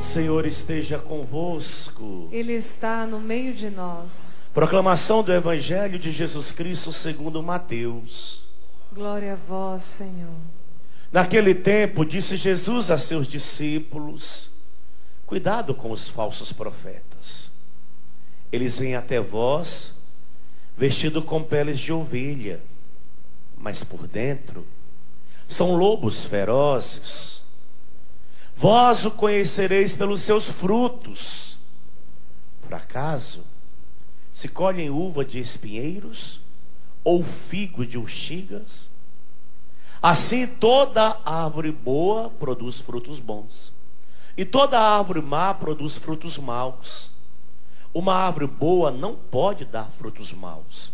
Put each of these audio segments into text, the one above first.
Senhor esteja convosco. Ele está no meio de nós. Proclamação do Evangelho de Jesus Cristo segundo Mateus. Glória a vós, Senhor. Naquele tempo, disse Jesus a seus discípulos: cuidado com os falsos profetas. Eles vêm até vós, vestidos com peles de ovelha, mas por dentro são lobos ferozes. Vós o conhecereis pelos seus frutos. Por acaso se colhem uva de espinheiros ou figo de urtigas? Assim toda árvore boa produz frutos bons, e toda árvore má produz frutos maus. Uma árvore boa não pode dar frutos maus,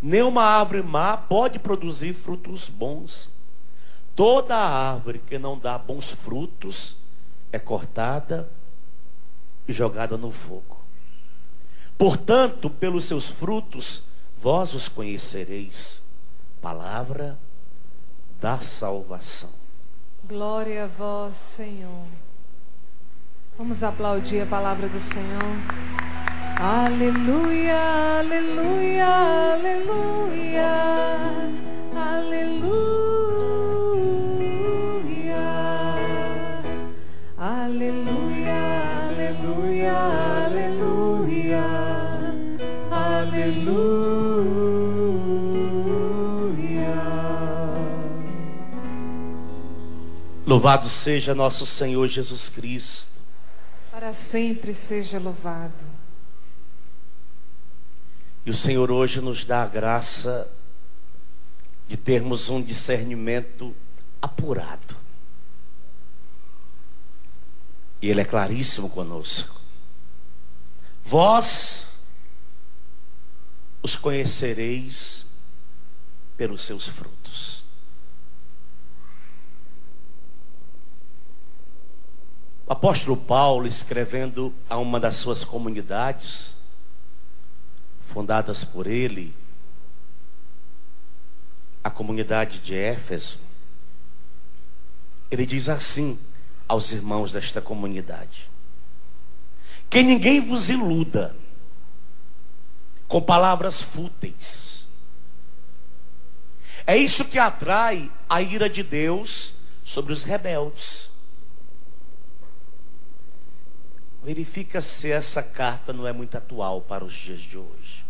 nem uma árvore má pode produzir frutos bons. Toda árvore que não dá bons frutos é cortada e jogada no fogo. Portanto, pelos seus frutos vós os conhecereis. Palavra da salvação. Glória a vós, Senhor. Vamos aplaudir a palavra do Senhor. Aleluia, aleluia, aleluia, aleluia, aleluia, aleluia, aleluia, aleluia. Louvado seja nosso Senhor Jesus Cristo. Para sempre seja louvado. E o Senhor hoje nos dá a graça de termos um discernimento apurado. E Ele é claríssimo conosco. Vós os conhecereis pelos seus frutos. O apóstolo Paulo, escrevendo a uma das suas comunidades, fundadas por ele, a comunidade de Éfeso, ele diz assim aos irmãos desta comunidade: que ninguém vos iluda com palavras fúteis. É isso que atrai a ira de Deus sobre os rebeldes. Verifica se essa carta não é muito atual para os dias de hoje.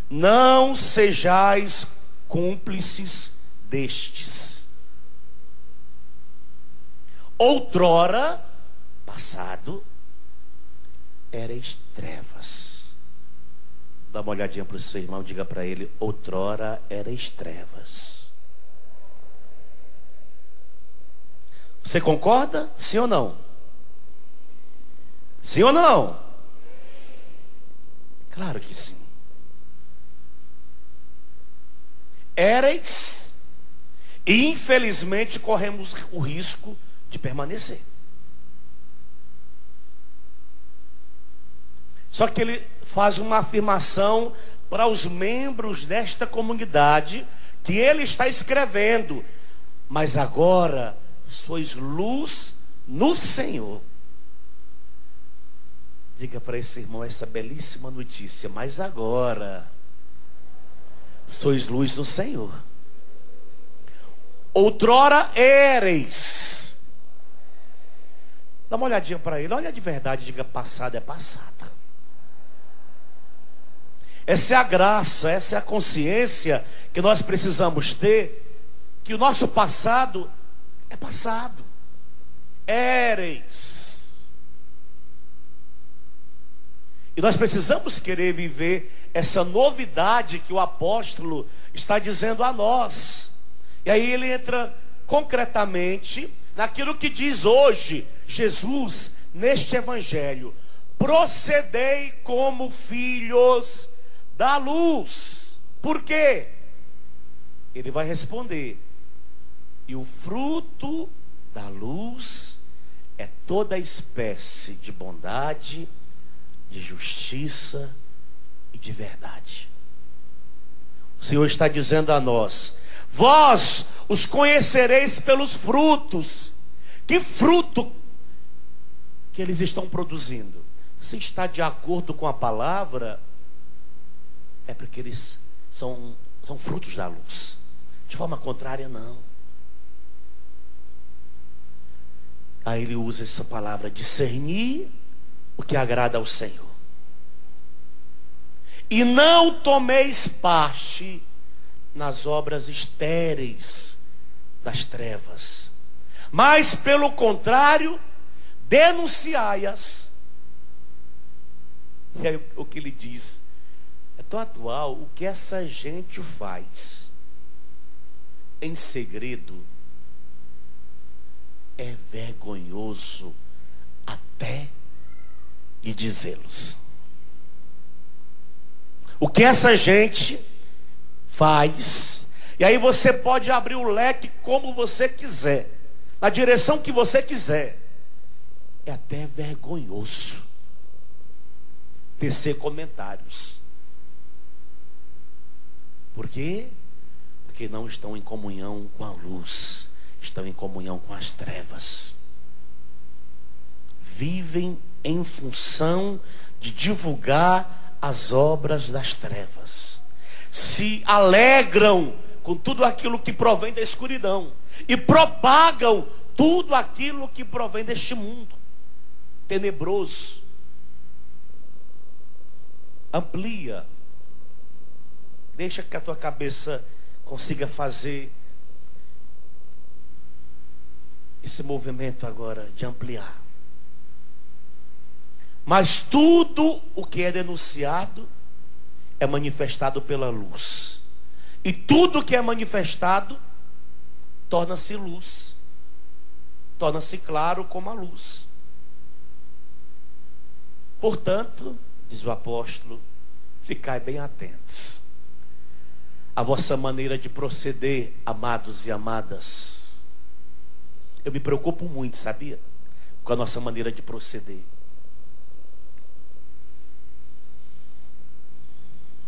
Não sejais cúmplices destes. Outrora, passado, erais trevas. Dá uma olhadinha para o seu irmão, diga para ele: outrora erais trevas. Você concorda? Sim ou não? Sim ou não? Claro que sim. Éreis, e infelizmente corremos o risco de permanecer. Só que ele faz uma afirmação para os membros desta comunidade, que ele está escrevendo: mas agora sois luz no Senhor. Diga para esse irmão essa belíssima notícia: mas agora sois luz no Senhor. Outrora éreis. Dá uma olhadinha para ele, olha de verdade, diga: passado é passado. Essa é a graça, essa é a consciência que nós precisamos ter, que o nosso passado é passado. Éreis. E nós precisamos querer viver essa novidade que o apóstolo está dizendo a nós. E aí ele entra concretamente naquilo que diz hoje Jesus neste evangelho: procedei como filhos da luz. Por quê? Ele vai responder: e o fruto da luz é toda espécie de bondade, de justiça e de verdade. O Senhor está dizendo a nós: vós os conhecereis pelos frutos. Que que eles estão produzindo, se está de acordo com a palavra, é porque eles são frutos da luz. De forma contrária, não. Aí ele usa essa palavra, discernir o que agrada ao Senhor. E não tomeis parte nas obras estéreis das trevas, mas pelo contrário, denunciai-as. E aí o que ele diz é tão atual. O que essa gente faz em segredo é vergonhoso até de dizê-los. O que essa gente faz, e aí você pode abrir o leque como você quiser, na direção que você quiser, é até vergonhoso tecer comentários. Por quê? Porque não estão em comunhão com a luz, estão em comunhão com as trevas. Vivem em função de divulgar as obras das trevas. Se alegram com tudo aquilo que provém da escuridão e propagam tudo aquilo que provém deste mundo tenebroso. Amplia. Deixa que a tua cabeça consiga fazer esse movimento agora de ampliar. Mas tudo o que é denunciado é manifestado pela luz. E tudo que é manifestado torna-se luz. Torna-se claro como a luz. Portanto, diz o apóstolo, ficai bem atentos. A vossa maneira de proceder, amados e amadas. Eu me preocupo muito, sabia? Com a nossa maneira de proceder.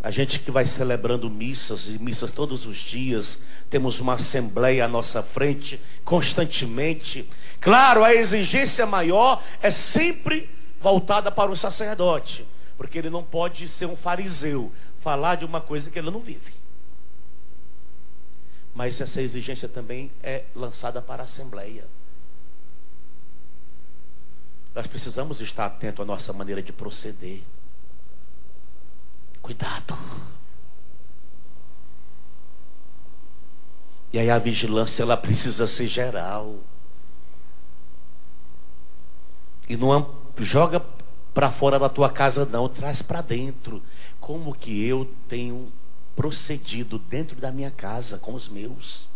A gente que vai celebrando missas e missas todos os dias, temos uma assembleia à nossa frente constantemente. Claro, a exigência maior é sempre voltada para o sacerdote, porque ele não pode ser um fariseu, falar de uma coisa que ele não vive. Mas essa exigência também é lançada para a assembleia. Nós precisamos estar atentos à nossa maneira de proceder. Cuidado. E aí a vigilância, ela precisa ser geral. E não joga para fora da tua casa não, traz para dentro. Como que eu tenho procedido dentro da minha casa com os meus?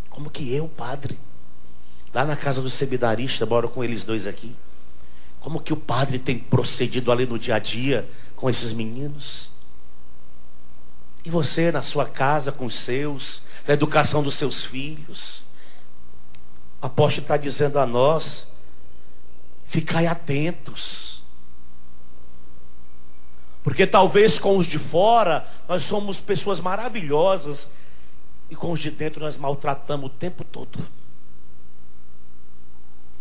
Como que eu, padre, lá na casa do seminarista, moro com eles dois aqui, como que o padre tem procedido ali no dia a dia com esses meninos? E você na sua casa com os seus, na educação dos seus filhos? O apóstolo está dizendo a nós: ficai atentos. Porque talvez com os de fora nós somos pessoas maravilhosas, e com os de dentro nós maltratamos o tempo todo.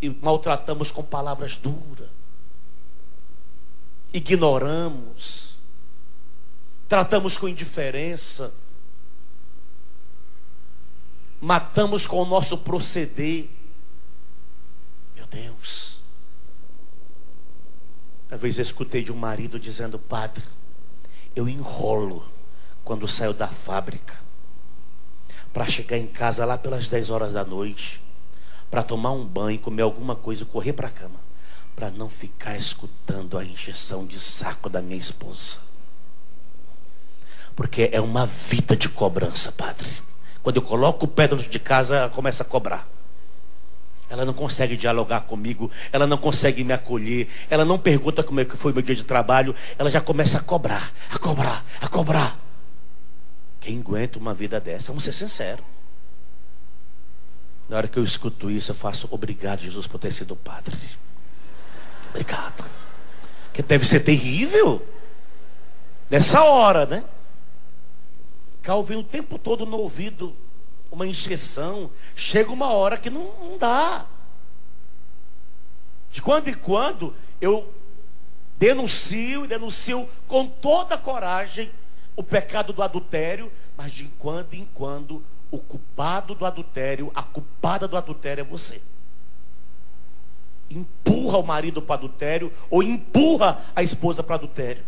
E maltratamos com palavras duras. Ignoramos. Tratamos com indiferença. Matamos com o nosso proceder. Meu Deus. Uma vez eu escutei de um marido dizendo: padre, eu enrolo quando saio da fábrica para chegar em casa lá pelas 10 horas da noite, para tomar um banho, comer alguma coisa e correr para a cama, para não ficar escutando a injeção de saco da minha esposa. Porque é uma vida de cobrança, padre. Quando eu coloco o pé dentro de casa, ela começa a cobrar. Ela não consegue dialogar comigo, ela não consegue me acolher, ela não pergunta como é que foi meu dia de trabalho, ela já começa a cobrar, a cobrar, a cobrar. Quem aguenta uma vida dessa? Vamos ser sinceros. Na hora que eu escuto isso, eu faço: obrigado, Jesus, por ter sido padre. Obrigado. Que deve ser terrível nessa hora, né? Ficar ouvindo o tempo todo no ouvido uma injeção. Chega uma hora que não dá. De quando em quando eu denuncio e denuncio com toda a coragem o pecado do adultério, mas de quando em quando o culpado do adultério, a culpada do adultério é você. Empurra o marido para o adultério ou empurra a esposa para o adultério.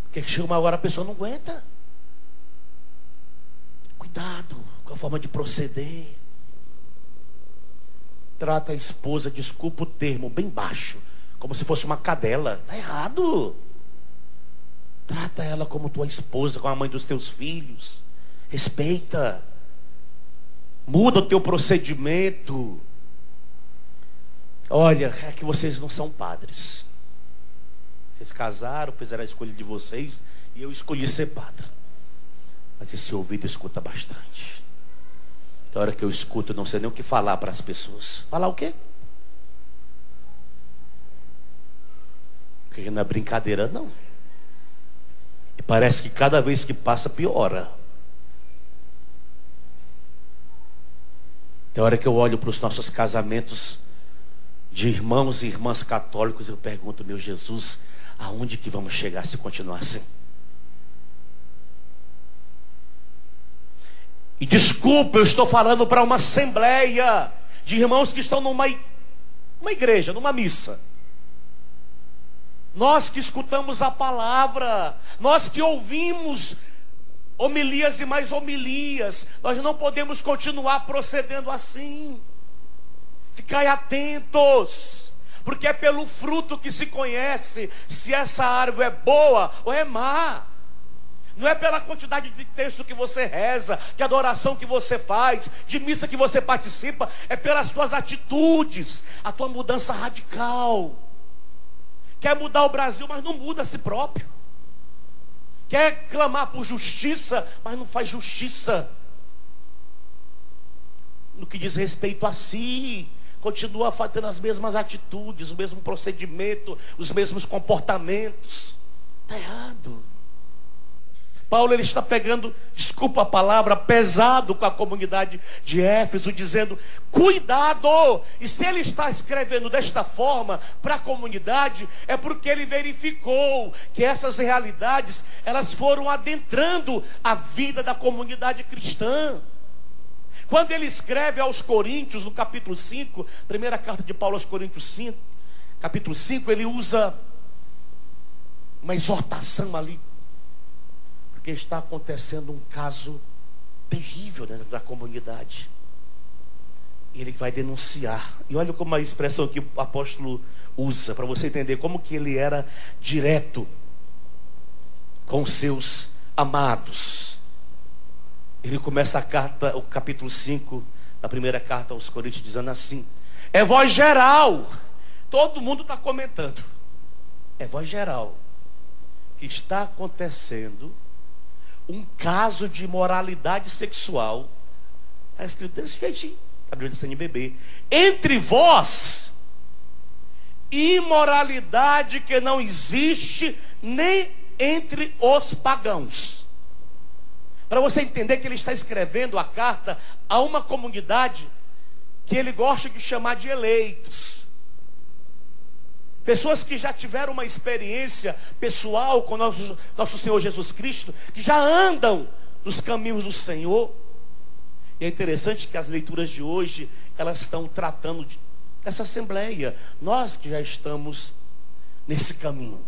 Porque chega uma hora a pessoa não aguenta. Cuidado com a forma de proceder. Trata a esposa, desculpa o termo, bem baixo, como se fosse uma cadela. Está errado. Trata ela como tua esposa, como a mãe dos teus filhos. Respeita. Muda o teu procedimento. Olha, é que vocês não são padres. Vocês casaram, fizeram a escolha de vocês, e eu escolhi ser padre. Mas esse ouvido escuta bastante. Da hora que eu escuto, eu não sei nem o que falar para as pessoas. Falar o quê? Porque não é brincadeira, não. E parece que cada vez que passa, piora. Da hora que eu olho para os nossos casamentos de irmãos e irmãs católicos, eu pergunto, meu Jesus, aonde que vamos chegar se continuar assim? E desculpa, eu estou falando para uma assembleia de irmãos que estão numa igreja, numa missa. Nós que escutamos a palavra, nós que ouvimos homilias e mais homilias, nós não podemos continuar procedendo assim. Ficai atentos, porque é pelo fruto que se conhece se essa árvore é boa ou é má. Não é pela quantidade de texto que você reza, de adoração que você faz, de missa que você participa, é pelas tuas atitudes, a tua mudança radical. Quer mudar o Brasil, mas não muda a si próprio. Quer clamar por justiça, mas não faz justiça. No que diz respeito a si, continua fazendo as mesmas atitudes, o mesmo procedimento, os mesmos comportamentos. Está errado. Paulo ele está pegando, desculpa a palavra, pesado com a comunidade de Éfeso, dizendo, cuidado! E se ele está escrevendo desta forma para a comunidade, é porque ele verificou que essas realidades, elas foram adentrando a vida da comunidade cristã. Quando ele escreve aos Coríntios, no capítulo 5, primeira carta de Paulo aos Coríntios 5, capítulo 5, ele usa uma exortação ali, porque está acontecendo um caso terrível dentro da comunidade. E ele vai denunciar. E olha como a expressão que o apóstolo usa, para você entender como que ele era direto com seus amados. Ele começa a carta, o capítulo 5, da primeira carta aos Coríntios, dizendo assim: é voz geral. Todo mundo está comentando. É voz geral que está acontecendo um caso de imoralidade sexual. Está escrito desse jeitinho, a Bíblia de CNBB. Entre vós, imoralidade que não existe nem entre os pagãos. Para você entender que ele está escrevendo a carta a uma comunidade que ele gosta de chamar de eleitos. Pessoas que já tiveram uma experiência pessoal com nosso Senhor Jesus Cristo, que já andam nos caminhos do Senhor. E é interessante que as leituras de hoje, elas estão tratando dessa assembleia. Nós que já estamos nesse caminho,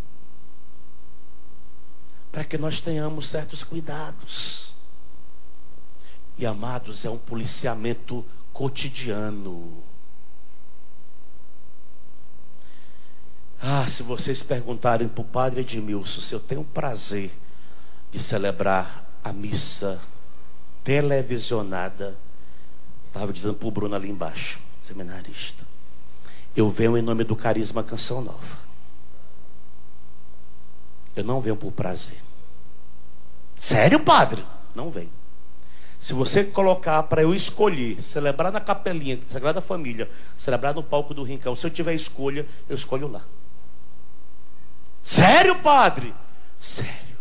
para que nós tenhamos certos cuidados. E amados, é um policiamento cotidiano. Se vocês perguntarem para o padre Edmilson se eu tenho o prazer de celebrar a missa televisionada, estava dizendo para o Bruno ali embaixo, seminarista, eu venho em nome do Carisma Canção Nova. Eu não venho por prazer. Sério, padre? Não venho. Se você colocar para eu escolher celebrar na capelinha Sagrada Família, celebrar no palco do Rincão, se eu tiver escolha, eu escolho lá. Sério, padre? Sério.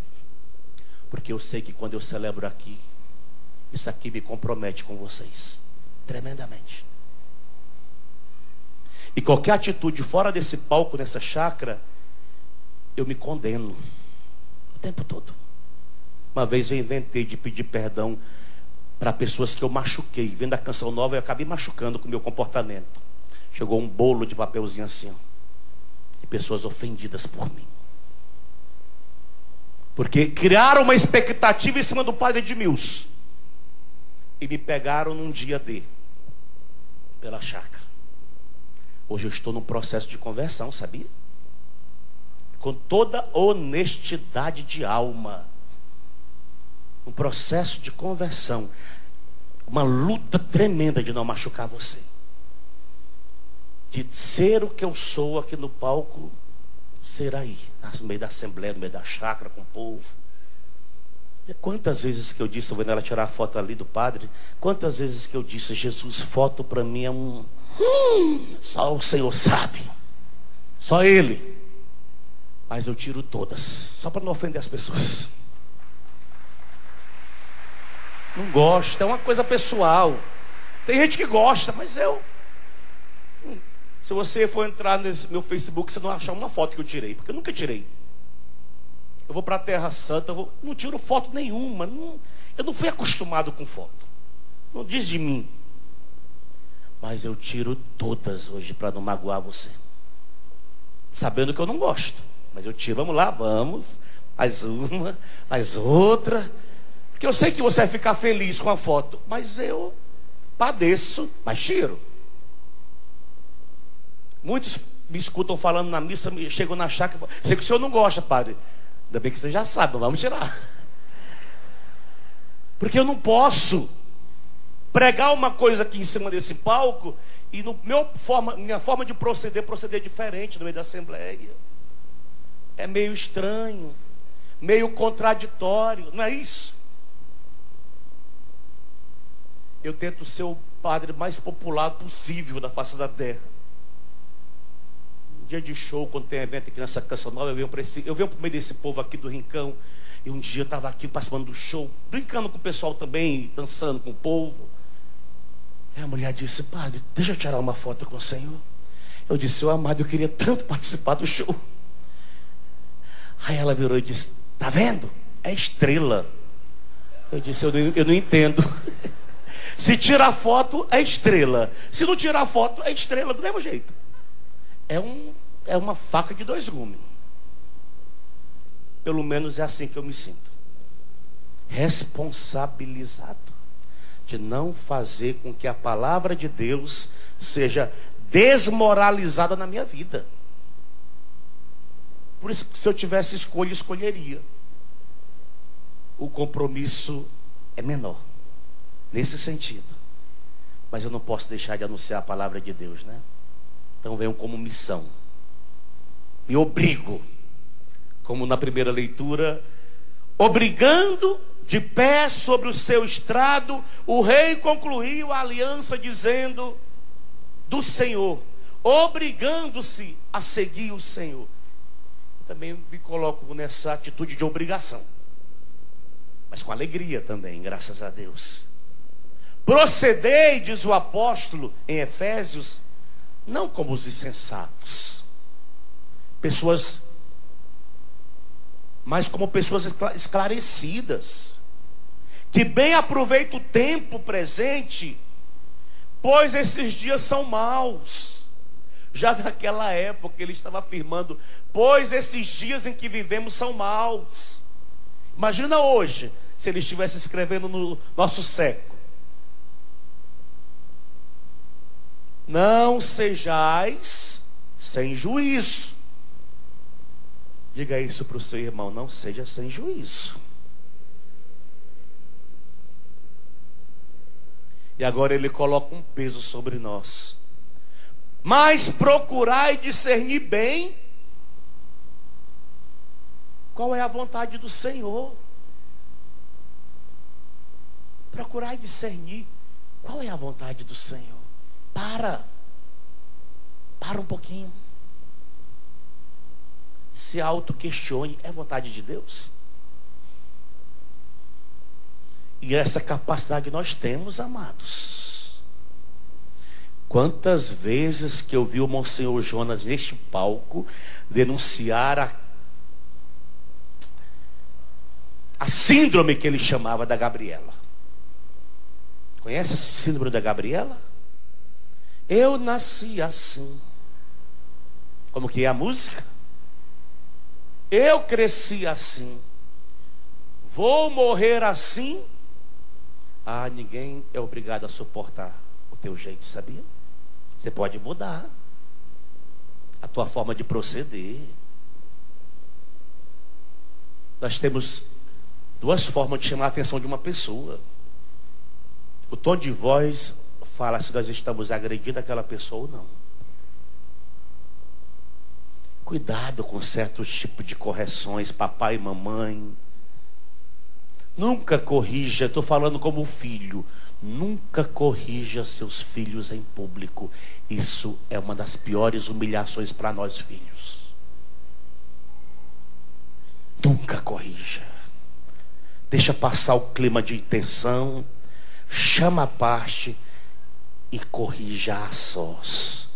Porque eu sei que quando eu celebro aqui, isso aqui me compromete com vocês tremendamente. E qualquer atitude fora desse palco, nessa chácara, eu me condeno o tempo todo. Uma vez eu inventei de pedir perdão para pessoas que eu machuquei. Vendo a canção nova, eu acabei machucando com o meu comportamento. Chegou um bolo de papelzinho assim, ó, e pessoas ofendidas por mim. Porque criaram uma expectativa em cima do padre Edmilson. E me pegaram num dia D, pela chácara. Hoje eu estou num processo de conversão, sabia? Com toda honestidade de alma. Um processo de conversão. Uma luta tremenda de não machucar você. De ser o que eu sou aqui no palco, ser aí, no meio da assembleia, no meio da chácara, com o povo. E quantas vezes que eu disse, estou vendo ela tirar a foto ali do padre, quantas vezes que eu disse, Jesus, foto para mim é um... só o Senhor sabe. Só Ele. Mas eu tiro todas, só para não ofender as pessoas. Não gosto, é uma coisa pessoal. Tem gente que gosta, mas eu... Se você for entrar no meu Facebook, você não vai achar uma foto que eu tirei, porque eu nunca tirei. Eu vou para a Terra Santa, não tiro foto nenhuma. Eu não fui acostumado com foto. Não diz de mim. Mas eu tiro todas hoje para não magoar você. Sabendo que eu não gosto. Mas eu tiro, vamos lá, vamos. Mais uma, mais outra. Porque eu sei que você vai ficar feliz com a foto. Mas eu padeço, mas tiro. Muitos me escutam falando na missa, chegam na chácara e falam, sei que o senhor não gosta, padre. Ainda bem que você já sabe, não vamos tirar. Porque eu não posso pregar uma coisa aqui em cima desse palco e minha forma de proceder diferente no meio da assembleia. É meio estranho, meio contraditório, não é isso? Eu tento ser o padre mais popular possível da face da terra. Dia de show, quando tem evento aqui nessa Canção Nova, eu venho pro meio desse povo aqui do Rincão. E um dia eu estava aqui participando do show, brincando com o pessoal também, dançando com o povo. Aí a mulher disse, padre, deixa eu tirar uma foto com o senhor. Eu disse, seu amado, eu queria tanto participar do show. Aí ela virou e disse, tá vendo? É estrela. Eu disse, eu não entendo. Se tirar foto, é estrela. Se não tirar foto, é estrela do mesmo jeito. É uma faca de dois gumes. Pelo menos é assim que eu me sinto. Responsabilizado de não fazer com que a palavra de Deus seja desmoralizada na minha vida. Por isso que se eu tivesse escolha, escolheria. O compromisso é menor nesse sentido. Mas eu não posso deixar de anunciar a palavra de Deus, né? Então venho como missão. Me obrigo, como na primeira leitura, obrigando de pé sobre o seu estrado, o rei concluiu a aliança dizendo do Senhor, obrigando-se a seguir o Senhor. Eu também me coloco nessa atitude de obrigação, mas com alegria também, graças a Deus. Procedei, diz o apóstolo em Efésios, não como os insensatos, mas como pessoas esclarecidas, que bem aproveitam o tempo presente, pois esses dias são maus. Já naquela época ele estava afirmando, pois esses dias em que vivemos são maus. Imagina hoje, se ele estivesse escrevendo no nosso século. Não sejais sem juízo. Diga isso para o seu irmão, não seja sem juízo. E agora ele coloca um peso sobre nós. Mas procurai discernir bem qual é a vontade do Senhor. Procurai discernir qual é a vontade do Senhor. Para um pouquinho. Se auto-questione, é vontade de Deus? E essa capacidade nós temos, amados. Quantas vezes que eu vi o Monsenhor Jonas neste palco denunciar a síndrome que ele chamava da Gabriela. Conhece a síndrome da Gabriela? Eu nasci assim. Como que é a música? Eu cresci assim. Vou morrer assim. Ah, ninguém é obrigado a suportar o teu jeito, sabia? Você pode mudar a tua forma de proceder. Nós temos duas formas de chamar a atenção de uma pessoa. O tom de voz fala se nós estamos agredindo aquela pessoa ou não. Cuidado com certos tipos de correções, papai e mamãe. Nunca corrija, estou falando como filho, nunca corrija seus filhos em público. Isso é uma das piores humilhações para nós filhos. Nunca corrija. Deixa passar o clima de tensão, chama a parte e corrija a sós.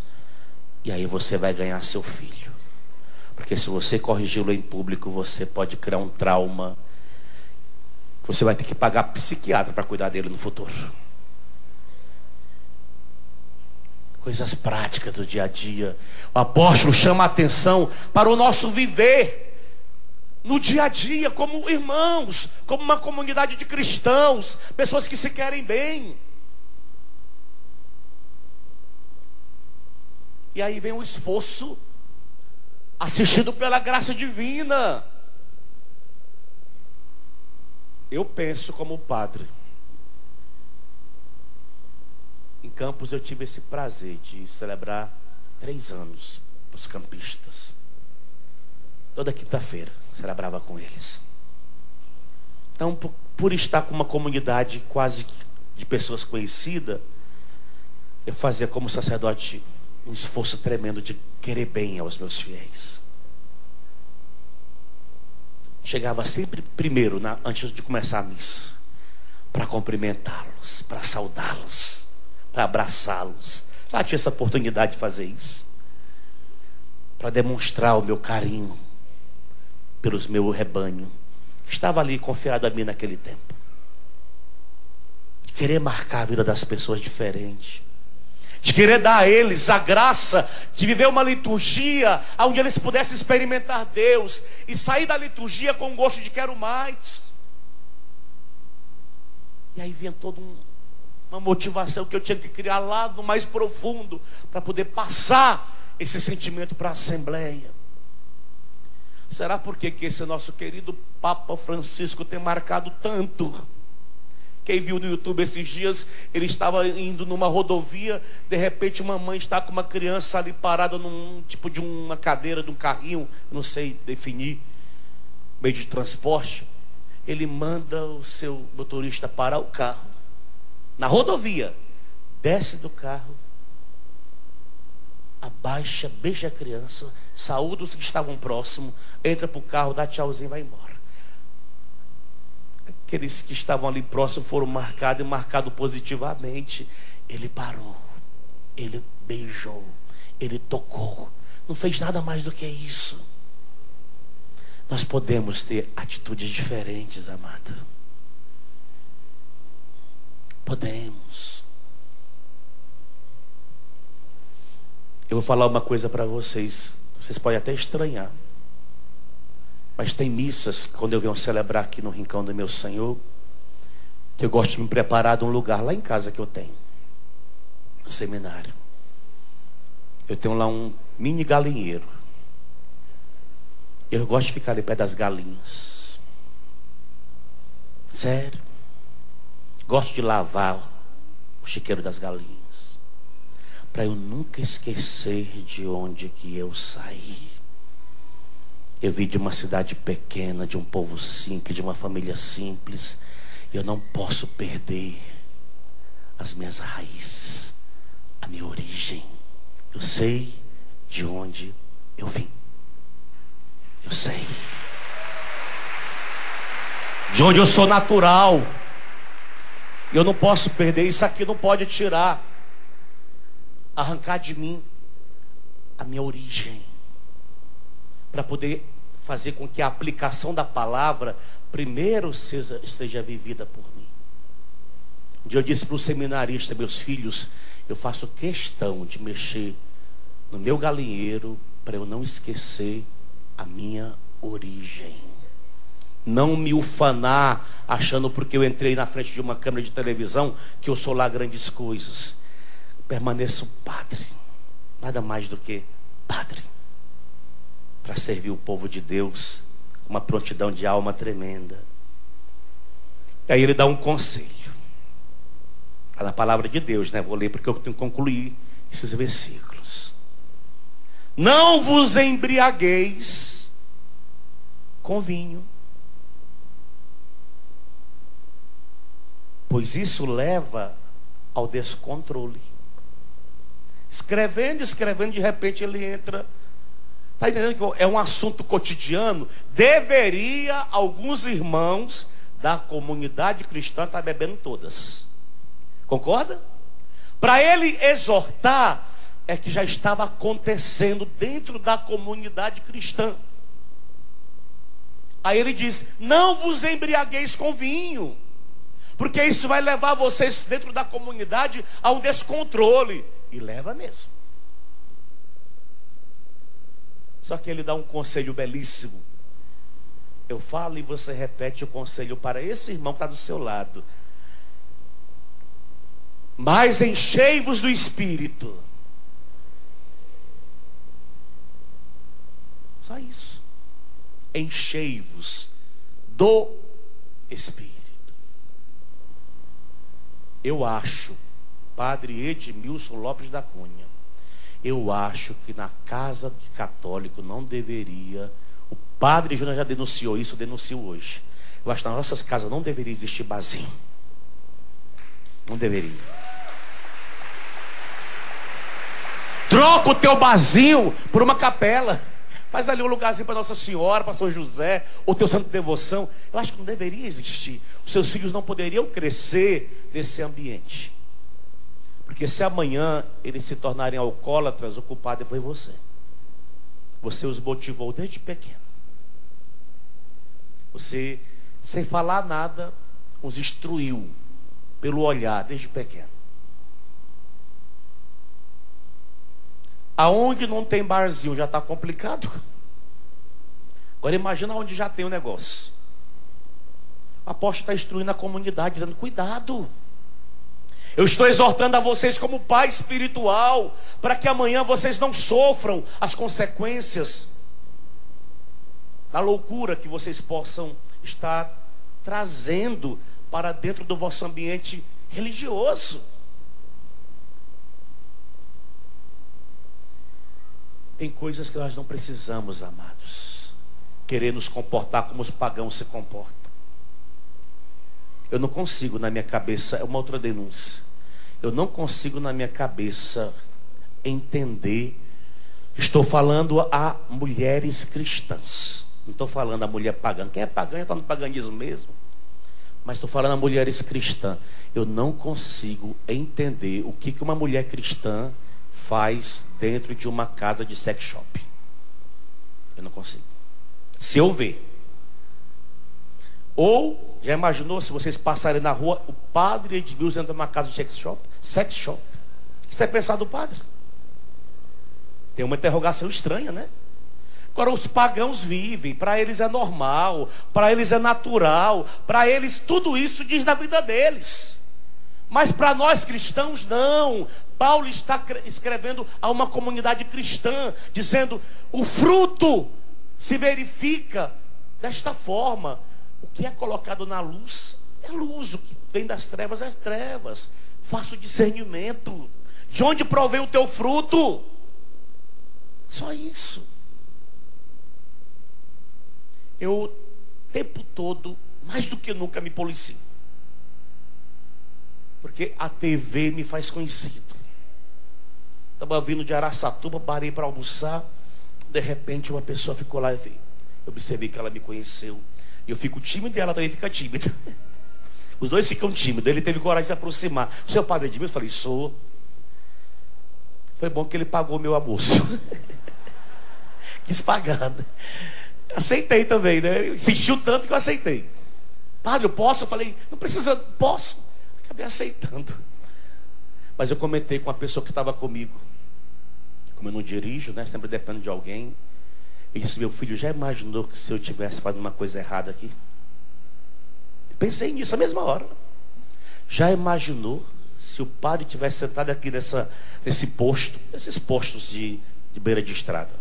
E aí você vai ganhar seu filho. Porque se você corrigi-lo em público, você pode criar um trauma. Você vai ter que pagar psiquiatra para cuidar dele no futuro. Coisas práticas do dia a dia. O apóstolo chama a atenção para o nosso viver no dia a dia, como irmãos, como uma comunidade de cristãos, pessoas que se querem bem. E aí vem o esforço assistido pela graça divina. Eu penso como padre. Em Campos eu tive esse prazer de celebrar 3 anos para os campistas. Toda quinta-feira celebrava com eles. Então, por estar com uma comunidade quase de pessoas conhecidas, eu fazia como sacerdote um esforço tremendo de querer bem aos meus fiéis. Chegava sempre primeiro, antes de começar a missa, para cumprimentá-los, para saudá-los, para abraçá-los. Já tinha essa oportunidade de fazer isso, para demonstrar o meu carinho pelos meu rebanho. Estava ali confiado a mim naquele tempo, de querer marcar a vida das pessoas diferente, de querer dar a eles a graça de viver uma liturgia onde eles pudessem experimentar Deus e sair da liturgia com gosto de quero mais. E aí vinha toda uma motivação que eu tinha que criar lá no mais profundo para poder passar esse sentimento para a Assembleia. Será porque que esse nosso querido Papa Francisco tem marcado tanto? Quem viu no YouTube esses dias, ele estava indo numa rodovia, de repente uma mãe está com uma criança ali parada num tipo de uma cadeira, de um carrinho, não sei definir, meio de transporte. Ele manda o seu motorista parar o carro, na rodovia, desce do carro, abaixa, beija a criança, saúda os que estavam próximos, entra para o carro, dá tchauzinho e vai embora. Aqueles que estavam ali próximos foram marcados e marcados positivamente. Ele parou, ele beijou, ele tocou, não fez nada mais do que isso. Nós podemos ter atitudes diferentes, amado. Podemos. Eu vou falar uma coisa para vocês. Vocês podem até estranhar, mas tem missas, quando eu venho celebrar aqui no Rincão do meu Senhor, que eu gosto de me preparar de um lugar lá em casa que eu tenho, no seminário. Eu tenho lá um mini galinheiro. Eu gosto de ficar ali perto das galinhas. Sério. Gosto de lavar o chiqueiro das galinhas, para eu nunca esquecer de onde que eu saí. Eu vim de uma cidade pequena, de um povo simples, de uma família simples. Eu não posso perder as minhas raízes, a minha origem. Eu sei de onde eu vim. Eu sei de onde eu sou natural. Eu não posso perder. Isso aqui não pode tirar. arrancar de mim a minha origem, para poder fazer com que a aplicação da palavra primeiro seja vivida por mim. Um dia eu disse para o seminarista: meus filhos, eu faço questão de mexer no meu galinheiro para eu não esquecer a minha origem. Não me ufanar achando porque eu entrei na frente de uma câmera de televisão que eu sou lá grandes coisas. Permaneço padre, nada mais do que padre, para servir o povo de Deus com uma prontidão de alma tremenda. E aí ele dá um conselho. Está na palavra de Deus, né? Vou ler porque eu tenho que concluir esses versículos. Não vos embriagueis com vinho, pois isso leva ao descontrole. Escrevendo, de repente ele entra. Está entendendo que é um assunto cotidiano? Deveria alguns irmãos da comunidade cristã estar bebendo todas. Concorda? Para ele exortar, é que já estava acontecendo dentro da comunidade cristã. Aí ele diz: não vos embriagueis com vinho, porque isso vai levar vocês dentro da comunidade a um descontrole. E leva mesmo. Só que ele dá um conselho belíssimo. Eu falo e você repete o conselho para esse irmão que está do seu lado. Mas enchei-vos do Espírito. Só isso. Enchei-vos do Espírito. Eu acho, Padre Edmilson Lopes da Cunha, eu acho que na casa de católico não deveria, o Padre Júnior já denunciou isso, eu denuncio hoje. Eu acho que nas nossas casas não deveria existir barzinho. Não deveria. Troca o teu barzinho por uma capela. Faz ali um lugarzinho para Nossa Senhora, para São José, ou teu santo de devoção. Eu acho que não deveria existir. Os seus filhos não poderiam crescer nesse ambiente. Porque se amanhã eles se tornarem alcoólatras, o culpado foi você. Você os motivou desde pequeno. Você, sem falar nada, os instruiu pelo olhar desde pequeno. Aonde não tem barzinho já está complicado. Agora imagina onde já tem o negócio. O apóstolo está instruindo a comunidade, dizendo: cuidado. Eu estou exortando a vocês como pai espiritual, para que amanhã vocês não sofram as consequências da loucura que vocês possam estar trazendo para dentro do vosso ambiente religioso. Tem coisas que nós não precisamos, amados, querer nos comportar como os pagãos se comportam. Eu não consigo na minha cabeça, é uma outra denúncia. Eu não consigo na minha cabeça entender. Estou falando a mulheres cristãs. Não estou falando a mulher pagã. Quem é pagã já está no paganismo mesmo. Mas estou falando a mulheres cristãs. Eu não consigo entender o que uma mulher cristã faz dentro de uma casa de sex shop. Eu não consigo. Se eu ver. Ou, já imaginou se vocês passarem na rua, o padre Edmilson entra numa casa de sex shop? Sex shop. O que você vai pensar do padre? Tem uma interrogação estranha, né? Agora os pagãos vivem, para eles é normal, para eles é natural, para eles tudo isso diz na vida deles. Mas para nós cristãos não. Paulo está escrevendo a uma comunidade cristã, dizendo: o fruto se verifica desta forma. O que é colocado na luz é luz, o que vem das trevas é trevas. Faça o discernimento. De onde provém o teu fruto? Só isso. Eu, o tempo todo, mais do que nunca, me policio. Porque a TV me faz conhecido. Estava vindo de Araçatuba, parei para almoçar. De repente uma pessoa ficou lá. Eu observei que ela me conheceu. Eu fico tímido e ela também fica tímida. Os dois ficam tímidos. Ele teve coragem de se aproximar. Seu padre Edmilson? Eu falei: sou. Foi bom que ele pagou meu almoço. Quis pagar, né? Aceitei também, né? Insistiu tanto que eu aceitei. Padre, eu posso? Eu falei, não precisa, posso. Acabei aceitando. Mas eu comentei com a pessoa que estava comigo. Como eu não dirijo, né? Sempre dependo de alguém. Ele disse, meu filho, já imaginou que se eu estivesse fazendo uma coisa errada aqui? Pensei nisso na mesma hora. Já imaginou se o padre tivesse sentado aqui nesse posto, nesses postos de beira de estrada,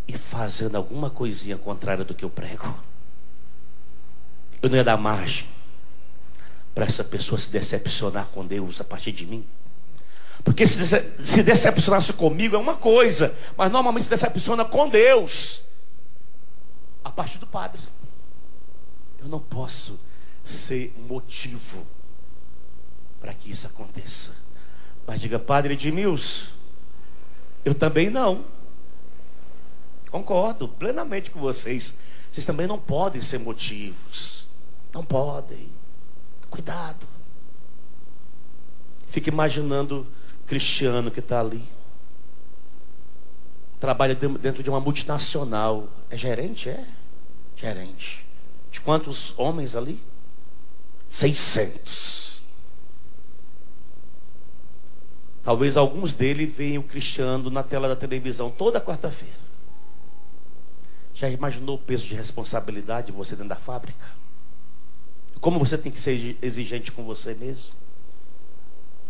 e fazendo alguma coisinha contrária do que eu prego? Eu não ia dar margem para essa pessoa se decepcionar com Deus a partir de mim? Porque se decepcionasse comigo é uma coisa, mas normalmente se decepciona com Deus a partir do padre. Eu não posso ser motivo para que isso aconteça. Mas diga, Padre Edmilson, eu também não. Concordo plenamente com vocês. Vocês também não podem ser motivos. Não podem. Cuidado. Fica imaginando o Cristiano que está ali. Trabalha dentro de uma multinacional. É gerente? É? Gerente. De quantos homens ali? 600. Talvez alguns deles vejam o Cristiano na tela da televisão toda quarta-feira. Já imaginou o peso de responsabilidade de você dentro da fábrica? Como você tem que ser exigente com você mesmo?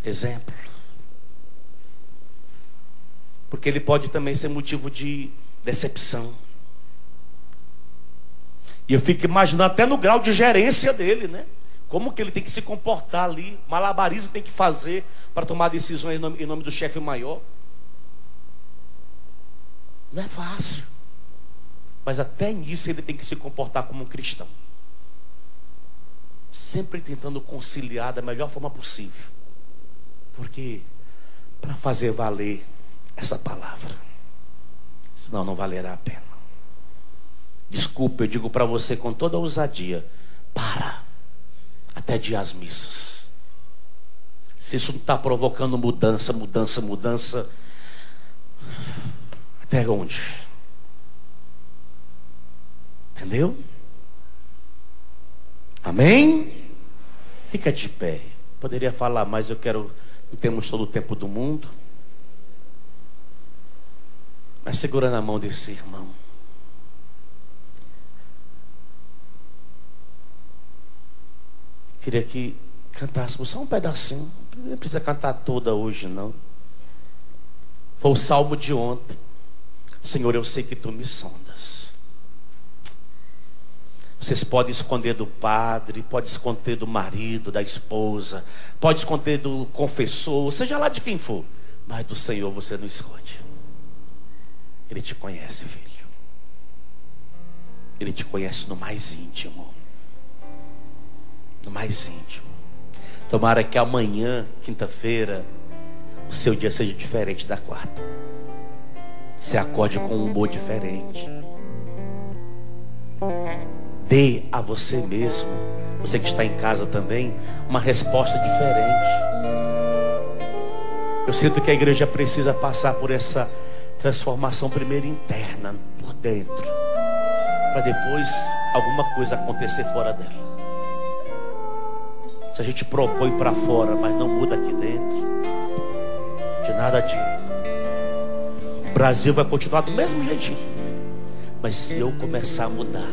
Exemplo. Porque ele pode também ser motivo de decepção. E eu fico imaginando até no grau de gerência dele, né? Como que ele tem que se comportar ali, malabarismo tem que fazer para tomar decisões em nome do chefe maior. Não é fácil. Mas até nisso ele tem que se comportar como um cristão. Sempre tentando conciliar da melhor forma possível. Porque para fazer valer essa palavra, senão não valerá a pena. Desculpa, eu digo para você com toda a ousadia, para. Até de as missas. Se isso não está provocando mudança, até onde? Entendeu? Amém? Fica de pé. Poderia falar, mas não temos todo o tempo do mundo. Mas segura na mão desse irmão. Queria que cantássemos só um pedacinho. Não precisa cantar toda hoje, não. Foi o salmo de ontem. Senhor, eu sei que tu me sondas. Vocês podem esconder do padre, podem esconder do marido, da esposa, pode esconder do confessor, seja lá de quem for, mas do Senhor você não esconde. Ele te conhece, filho. Ele te conhece no mais íntimo. No mais íntimo. Tomara que amanhã, quinta-feira, o seu dia seja diferente da quarta. Você acorde com um humor diferente. Dê a você mesmo, você que está em casa também, uma resposta diferente. Eu sinto que a igreja precisa passar por essa transformação primeiro interna, por dentro, para depois alguma coisa acontecer fora dela. Se a gente propõe para fora, mas não muda aqui dentro, de nada adianta. O Brasil vai continuar do mesmo jeitinho. Mas se eu começar a mudar,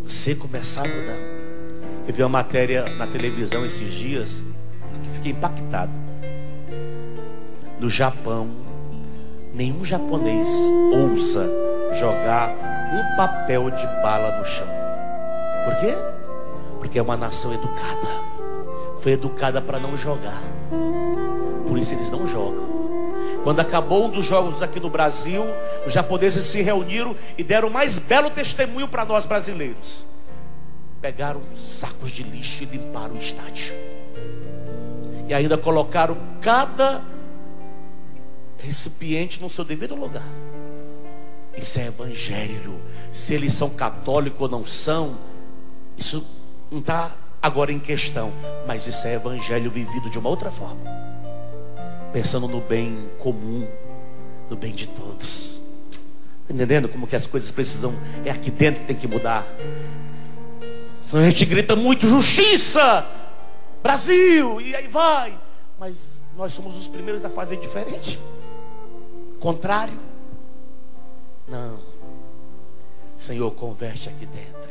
você começar a mudar. Eu vi uma matéria na televisão esses dias que fiquei impactado. No Japão, nenhum japonês ousa jogar um papel de bala no chão. Por quê? Porque é uma nação educada. Foi educada para não jogar. Por isso eles não jogam. Quando acabou um dos jogos aqui no Brasil, os japoneses se reuniram e deram o mais belo testemunho para nós brasileiros. Pegaram sacos de lixo e limparam o estádio. E ainda colocaram cada recipiente no seu devido lugar. Isso é evangelho. Se eles são católicos ou não são, isso não está agora em questão, mas isso é evangelho vivido de uma outra forma. pensando no bem comum, no bem de todos. Entendendo como que as coisas precisam, é aqui dentro que tem que mudar. A gente grita muito justiça, Brasil, e aí vai, mas nós somos os primeiros a fazer diferente. Contrário. Não. Senhor, converte aqui dentro.